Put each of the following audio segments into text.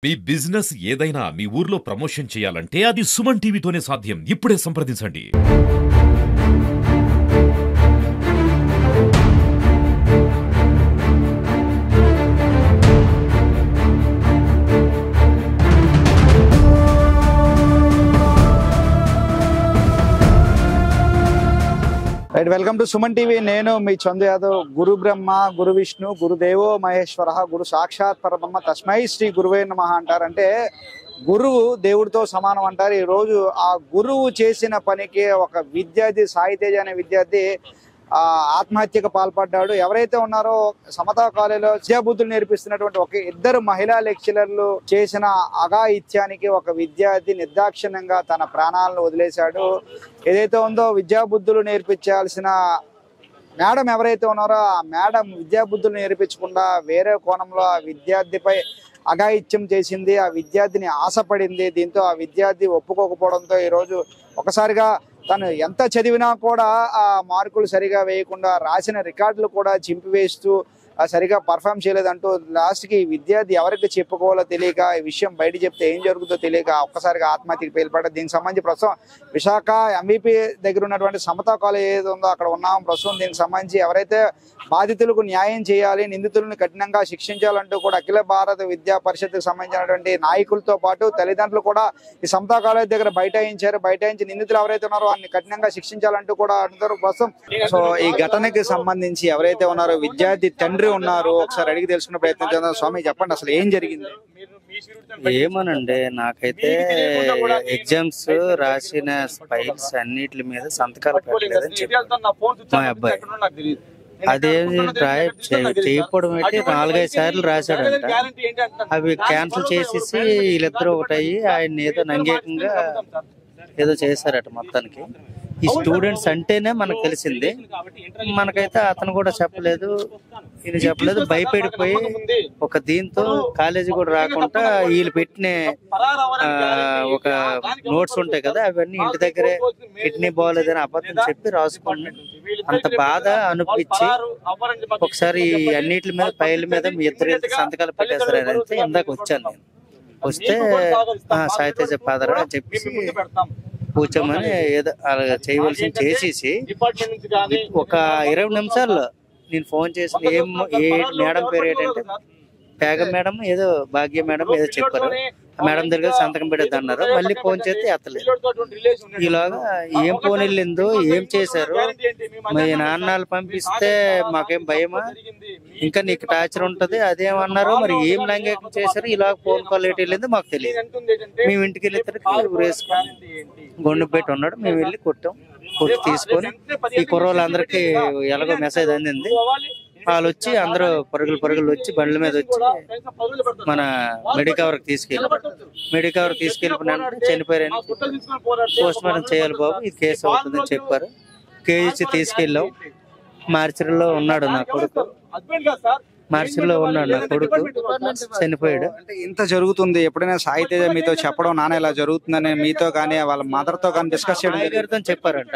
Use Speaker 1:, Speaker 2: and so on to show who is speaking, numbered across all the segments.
Speaker 1: మీ business ఏదైనా మీ ఊర్లో promotion చేయాలంటే అది సుమన్ టీవీతోనే సాధ్యం. ఇప్పుడే సంప్రదించండి.
Speaker 2: Right, welcome to Suman TV. నేను మీ చందు యాదవ్. గురు బ్రహ్మ, గురు విష్ణు, గురుదేవో మహేశ్వర, గురు సాక్షాత్ పరబ్రహ్మ, తస్మై శ్రీ గురువే నమః అంటారు. అంటే గురువు దేవుడితో సమానం అంటారు. ఈ రోజు ఆ గురువు చేసిన పనికి ఒక విద్యార్థి, సాయితేజ అనే విద్యార్థి ఆత్మహత్యకు పాల్పడ్డాడు. ఎవరైతే ఉన్నారో సమతా కాలేజీలో విద్యాబుద్ధులు నేర్పిస్తున్నటువంటి ఒక ఇద్దరు మహిళా లెక్చరర్లు చేసిన అఘాయిత్యానికి ఒక విద్యార్థి నిర్దాక్షిణ్యంగా తన ప్రాణాలను వదిలేశాడు. ఏదైతే ఉందో విద్యాబుద్ధులు నేర్పించాల్సిన మేడం ఎవరైతే ఉన్నారో ఆ మేడం విద్యాబుద్ధులు నేర్పించకుండా వేరే కోణంలో ఆ విద్యార్థిపై అఘాయిత్యం చేసింది. ఆ విద్యార్థిని ఆశపడింది. దీంతో ఆ విద్యార్థి ఒప్పుకోకపోవడంతో ఈరోజు ఒకసారిగా తను ఎంత చదివినా కూడా ఆ మార్కులు సరిగా వేయకుండా రాసిన రికార్డులు కూడా చింపివేస్తూ సరిగా పర్ఫామ్ చేయలేదంటూ లాస్ట్కి విద్యార్థి ఎవరికి చెప్పుకోవాలో తెలియక, ఈ విషయం బయట చెప్తే ఏం జరుగుతుందో తెలియక ఒక్కసారిగా ఆత్మహత్యకి పేలిపడ్డారు. దీనికి సంబంధించి ప్రస్తుతం విశాఖ ఎంవిపి దగ్గర ఉన్నటువంటి సమతా కాలేజ్ ఏదో ఉందో అక్కడ ఉన్నాం. ప్రస్తుతం దీనికి సంబంధించి ఎవరైతే బాధితులకు న్యాయం చేయాలి, నిందితులను కఠినంగా శిక్షించాలంటూ కూడా అఖిల భారత విద్యా పరిషత్కు సంబంధించినటువంటి నాయకులతో పాటు తల్లిదండ్రులు కూడా ఈ సమతా కాలేజ్ దగ్గర బైఠాయించి నిందితులు ఎవరైతే ఉన్నారో వారిని కఠినంగా శిక్షించాలంటూ కూడా అంటారు. ప్రస్తుతం సో ఈ ఘటనకి సంబంధించి ఎవరైతే ఉన్నారో విద్యార్థి తండ్రి ఉన్నారు, ఒకసారి అడిగి తెలుసుకునే ప్రయత్నం చేద్దాం. స్వామి చెప్పండి, అసలు ఏం జరిగింది?
Speaker 3: ఏమోనండి, నాకైతే ఎగ్జామ్స్ రాసిన ఫైల్స్ అన్నిటి మీద సంతకాలు పెట్టలేదని చెప్పి మా అబ్బాయి అదేమి చేయకపోవడం ఏంటి 4-5 సార్లు రాశాడంట. అవి క్యాన్సిల్ చేసేసి వీళ్ళిద్దరూ ఒకటయ్యి ఆయన ఏదో నంగేకంగా ఏదో చేశారట. మొత్తానికి ఈ స్టూడెంట్స్ అంటేనే మనకు తెలిసింది. మనకైతే అతను కూడా చెప్పలేదు, ఈయన చెప్పలేదు. భయపడిపోయి ఒక దీంతో కాలేజీ కూడా రాకుండా వీళ్ళు పెట్టిన ఒక నోట్స్ ఉంటాయి కదా, అవన్నీ ఇంటి దగ్గరే కిడ్నీ బాగోలేదని అబద్ధం చెప్పి రాసుకుని అంత బాధ అనిపించి ఒకసారి అన్నిటి మీద ఫైల్ మీద మీ ఇద్దరు సంతకాలు పెట్టేస్తారని అయితే ఇందాక వచ్చాను. నేను వస్తే సాయితేజ ఫాదర్ అని చెప్పేసి కూర్చోమని ఏదో అలా చేయవలసింది చేసేసి ఒక 20 నిమిషాల్లో నేను ఫోన్ చేసి ఏ మేడం పేరు ఏంటంటే పేగ మేడం ఏదో భాగ్య మేడం ఏదో చెప్పారు. ఆ మేడం దగ్గర సంతకం పెట్టేది అన్నారు. మళ్ళీ ఫోన్ చేస్తే ఎత్తలేదు. ఇలాగా ఏం ఫోన్ వెళ్ళిందో ఏం చేశారు, మరి నాన్నలు పంపిస్తే మాకేం భయమా, ఇంకా నీకు టార్చర్ ఉంటది అదేమన్నారు, మరి ఏం లంగేకం చేశారు, ఇలా ఫోన్ కాల్ ఎటు వెళ్ళిందో మాకు తెలియదు. మేము ఇంటికి వెళ్ళేసరికి ఊరేసుకొని గొండు పెట్టి ఉన్నాడు. మేము వెళ్ళి కొట్టి తీసుకొని ఈ కుర్రోళ్ళందరికీ ఎలాగో మెసేజ్ అందింది. వాళ్ళు వచ్చి అందరూ పరుగులు వచ్చి బండ్ల మీద వచ్చి మన మెడికవర్కి తీసుకెళ్ళిపోయినా చనిపోయారని పోస్ట్ మార్టం చేయాలి బాబు, ఇది కేసు అవుతుందని చెప్పారు. కేసు ఇచ్చి తీసుకెళ్ళాం. మార్చిలో ఉన్నాడు నా కొడుకు, చనిపోయాడు.
Speaker 2: అంటే ఇంత జరుగుతుంది, ఎప్పుడైనా సాయితేజ మీతో చెప్పడం నాన్న ఇలా జరుగుతుందని మీతో కానీ వాళ్ళ మదర్ తో కానీ డిస్కస్ చేయడం
Speaker 3: చెప్పారంట.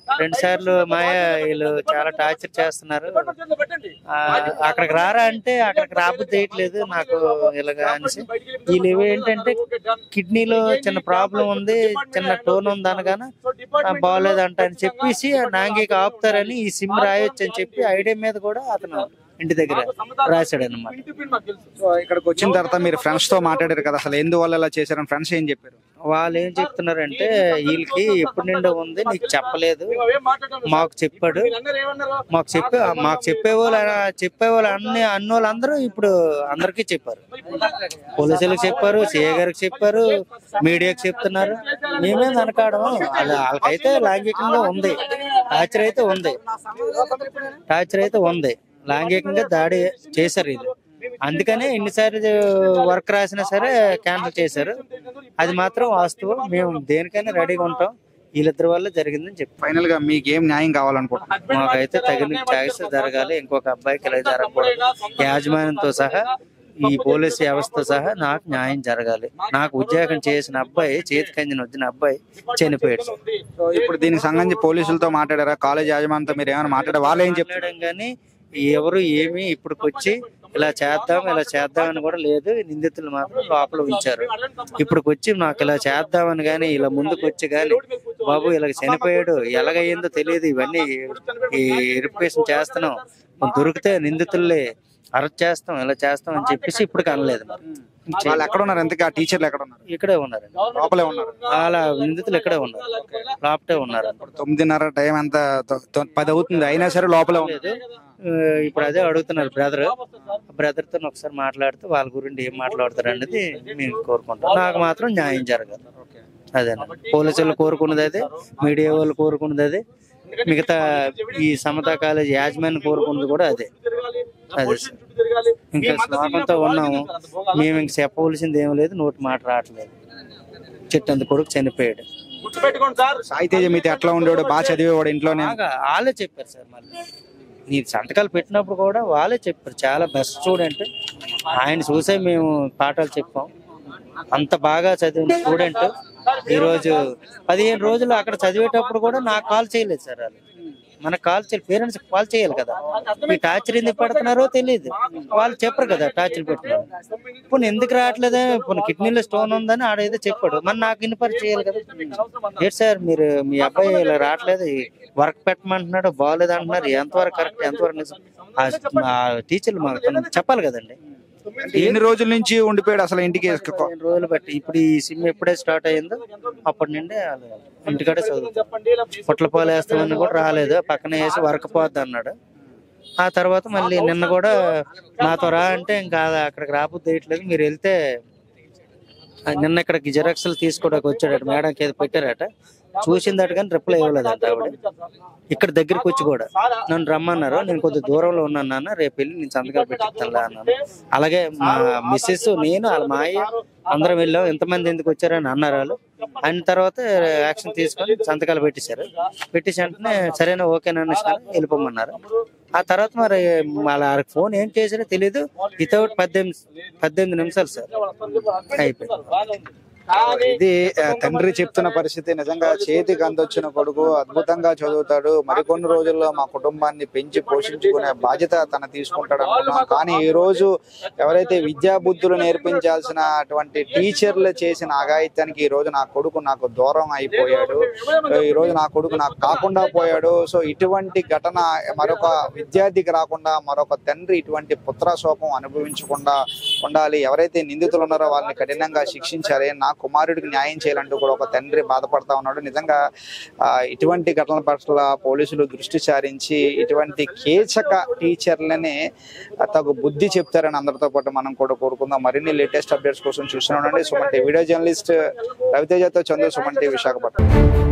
Speaker 3: 2 సార్లు మాయ వీళ్ళు చాలా టార్చర్ చేస్తున్నారు, అక్కడికి రారా అంటే అక్కడికి రాబుద్ది వేయట్లేదు నాకు ఇలాగా అనేసి. వీళ్ళు ఏంటంటే కిడ్నీలో చిన్న ప్రాబ్లం ఉంది, చిన్న టోన్ ఉంది అనగానే బాగోలేదంట అని చెప్పేసి నాంగికి ఆపుతారని ఈ సిమ్ రాయొచ్చు అని చెప్పి ఐడియా మీద కూడా అతను ఇంటి దగ్గర రాశాడు అనమాట.
Speaker 2: సో ఇక్కడికి వచ్చిన తర్వాత మీరు ఫ్రెండ్స్ తో మాట్లాడారు కదా, అసలు ఎందువల్ల ఇలా చేశారని ఫ్రెండ్స్ ఏం చెప్పారు?
Speaker 3: వాళ్ళు ఏం చెప్తున్నారంటే వీళ్ళకి ఎప్పుడు నిండా ఉంది, నీకు చెప్పలేదు, మాకు చెప్పాడు, మాకు చెప్పేవాళ్ళు అన్నోళ్ళందరూ ఇప్పుడు అందరికీ చెప్పారు. పోలీసులకు చెప్పారు, సిఐ గారికి చెప్పారు, మీడియాకి చెప్తున్నారు. మేమేం వెనకాడము. వాళ్ళకైతే లైంగికంగా ఉంది, టార్చర్ అయితే ఉంది, లైంగికంగా దాడి చేశారు ఇది. అందుకనే ఎన్నిసార్లు వర్క్ రాసినా సరే క్యాన్సిల్ చేశారు. అది మాత్రం వాస్తవం. మేము దేనికైనా రెడీగా ఉంటాం. వీళ్ళిద్దరి వల్ల జరిగిందని చెప్పి
Speaker 2: ఫైనల్ గా మీకు ఏం న్యాయం కావాలనుకుంటున్నారు?
Speaker 3: మాకైతే తగిన ఛాయిస్ జరగాలి. ఇంకొక అబ్బాయికి ఇలా జరగకూడదు. యాజమాన్యంతో సహా ఈ పోలీసు వ్యవస్థ సహా నాకు న్యాయం జరగాలి. నాకు ఉద్యోగం చేసిన అబ్బాయి, చేతికి అందిన వచ్చిన అబ్బాయి చనిపోయాడు.
Speaker 2: సో ఇప్పుడు దీనికి సంబంధించి పోలీసులతో మాట్లాడారా? కాలేజ్ యాజమాన్యంతో మీరు ఏమైనా మాట్లాడారు? వాళ్ళు ఏం చెప్పారు?
Speaker 3: కానీ ఎవరు ఏమి ఇప్పటికొచ్చి ఇలా చేద్దాం అని కూడా లేదు. నిందితులు మాత్రం లోపల ఉంచారు. ఇప్పుడు వచ్చి నాకు ఇలా చేద్దామని కానీ ఇలా ముందుకు వచ్చి కానీ బాబు ఇలా చనిపోయాడు ఎలాగయ్యిందో తెలియదు, ఇవన్నీ ఈ వెరిఫికేషన్ చేస్తున్నాం, దొరికితే నిందితుల్ని అరెస్ట్ చేస్తాం, ఇలా చేస్తాం అని చెప్పేసి ఇప్పుడు కనలేదు.
Speaker 2: వాళ్ళు ఎక్కడ ఉన్నారు? ఎంతగా టీచర్లు ఎక్కడ ఉన్నారు?
Speaker 3: ఇక్కడే ఉన్నారండి,
Speaker 2: లోపలే ఉన్నారు.
Speaker 3: అలా నిందితులు ఇక్కడే ఉన్నారు, లోపటే ఉన్నారు.
Speaker 2: 9:30 టైం ఎంత 10 అవుతుంది, అయినా సరే లోపలే ఉన్నారు.
Speaker 3: ఇప్పుడు అదే అడుగుతున్నారు బ్రదర్ తో ఒకసారి మాట్లాడితే వాళ్ళ గురించి ఏం మాట్లాడతారు అనేది మేము కోరుకుంటాం. నాకు మాత్రం న్యాయం జరగాలి, అదేనా పోలీసులు కోరుకున్నది అదే, మీడియా వాళ్ళు కోరుకున్నది అదే, మిగతా ఈ సమతా కాలేజ్ యాజమాన్యం కోరుకున్నది కూడా అదే. అదే సార్, ఇంకా శ్లోకంతో ఉన్నాము మేము, ఇంక చెప్పవలసింది ఏం లేదు, నోటి మాట రావట్లేదు. చెట్టంత కొడుకు చనిపోయాడు.
Speaker 2: సాయితేజ మీతో ఎట్లా ఉండేవాడు? బాగా చదివేవాడు ఇంట్లోనే?
Speaker 3: వాళ్ళే చెప్పారు సార్, మళ్ళీ నీ సంతకాలు పెట్టినప్పుడు కూడా వాళ్ళే చెప్పారు, చాలా బెస్ట్ స్టూడెంట్, ఆయన చూసే మేము పాఠాలు చెప్పాం, అంత బాగా చదివిన స్టూడెంట్. ఈరోజు 15 రోజులు అక్కడ చదివేటప్పుడు కూడా నాకు కాల్ చేయలేదు సార్. వాళ్ళు మనకు కాల్ చేయాలి, పేరెంట్స్ కాల్ చేయాలి కదా. మీ టార్చర్ ఎందుకు పెడుతున్నారో తెలియదు, వాళ్ళు చెప్పరు కదా టార్చర్ పెడుతున్నారు. ఇప్పుడు ఎందుకు రావట్లేదా, ఇప్పుడు కిడ్నీలో స్టోన్ ఉందని ఆడేదో చెప్పాడు, మరి నాకు ఇన్ఫర్ చేయాలి కదా. ఏంటి సార్ మీరు మీ అబ్బాయి ఇలా రావట్లేదు, వర్క్ పెట్టమంటున్నాడు, బాగోలేదు అంటున్నారు, ఎంతవరకు కరెక్ట్ ఎంతవరకు నిజం? ఆ టీచర్లు మాకు చెప్పాలి కదండి.
Speaker 2: ఎన్ని రోజుల నుంచి ఉండిపోయాడు అసలు ఇంటికి?
Speaker 3: 15 రోజులు బట్టి. ఇప్పుడు ఈ సిమ్ ఎప్పుడే స్టార్ట్ అయ్యిందో అప్పటి నుండి ఇంటికాడే చదువు. పుట్లపాలు వేస్తామని కూడా రాలేదు, పక్కన వేసి వర్క్ పోద్ది అన్నాడు. ఆ తర్వాత మళ్ళీ నిన్న కూడా నాతో రా అంటే ఇంకా అక్కడికి రాబుద్ది వేయట్లేదు, మీరు వెళ్తే నిన్న ఇక్కడికి జిరాక్స్లు తీసుకోవడానికి వచ్చాడట, మేడంకి ఏదో పెట్టారట, చూసిందట కానీ రిప్లై ఇవ్వలేదంట ఆవిడ. ఇక్కడ దగ్గరికి వచ్చి కూడా నన్ను రమ్మన్నారు, నేను కొద్దిగా దూరంలో ఉన్నాను నాన్న, రేపు వెళ్ళి నేను సంతకాలు పెట్టిస్తాను అన్నాను. అలాగే మా మిస్సెస్ నేను వాళ్ళ మా అయ్య అందరం వెళ్ళాం, ఎంతమంది ఎందుకు వచ్చారని అన్నారు వాళ్ళు. అయిన తర్వాత యాక్షన్ తీసుకొని సంతకాలు పెట్టేశారు. పెట్టేసి వెంటనే సరైన ఓకేనని వెళ్ళిపోమన్నారు. ఆ తర్వాత మరి వాళ్ళకి ఫోన్ ఏం చేశారో తెలీదు, వితౌట్ 18 నిమిషాలు సార్ అయిపోయింది.
Speaker 2: ఇది తండ్రి చెప్తున్న పరిస్థితి. నిజంగా చేతికి అందొచ్చిన కొడుకు అద్భుతంగా చదువుతాడు, మరికొన్ని రోజుల్లో మా కుటుంబాన్ని పెంచి పోషించుకునే బాధ్యత తన తీసుకుంటాడు అనుకున్నాం. కానీ ఈ రోజు ఎవరైతే విద్యా బుద్ధులు నేర్పించాల్సిన అటువంటి టీచర్లు చేసిన అఘాయిత్యానికి ఈ రోజు నా కొడుకు నాకు దూరం అయిపోయాడు, ఈ రోజు నా కొడుకు నాకు కాకుండా పోయాడు. సో ఇటువంటి ఘటన మరొక విద్యార్థికి రాకుండా, మరొక తండ్రి ఇటువంటి పుత్రశోకం అనుభవించకుండా ఉండాలి. ఎవరైతే నిందితులు ఉన్నారో వాళ్ళని కఠినంగా శిక్షించాలి, నా కుమారుడికి న్యాయం చేయాలంటూ కూడా ఒక తండ్రి బాధపడతా ఉన్నాడు. నిజంగా ఇటువంటి ఘటనల పట్ల పోలీసులు దృష్టి సారించి ఇటువంటి కీచక టీచర్లని తగు బుద్ధి చెప్తారని అందరితో పాటు మనం కూడా కోరుకుందాం. మరిన్ని లేటెస్ట్ అప్డేట్స్ కోసం చూస్తూనే ఉండండి సుమన్ టీవీ. వీడియో జర్నలిస్ట్ రవితేజతో చందు, సుమన్ టీవీ విశాఖపట్నం.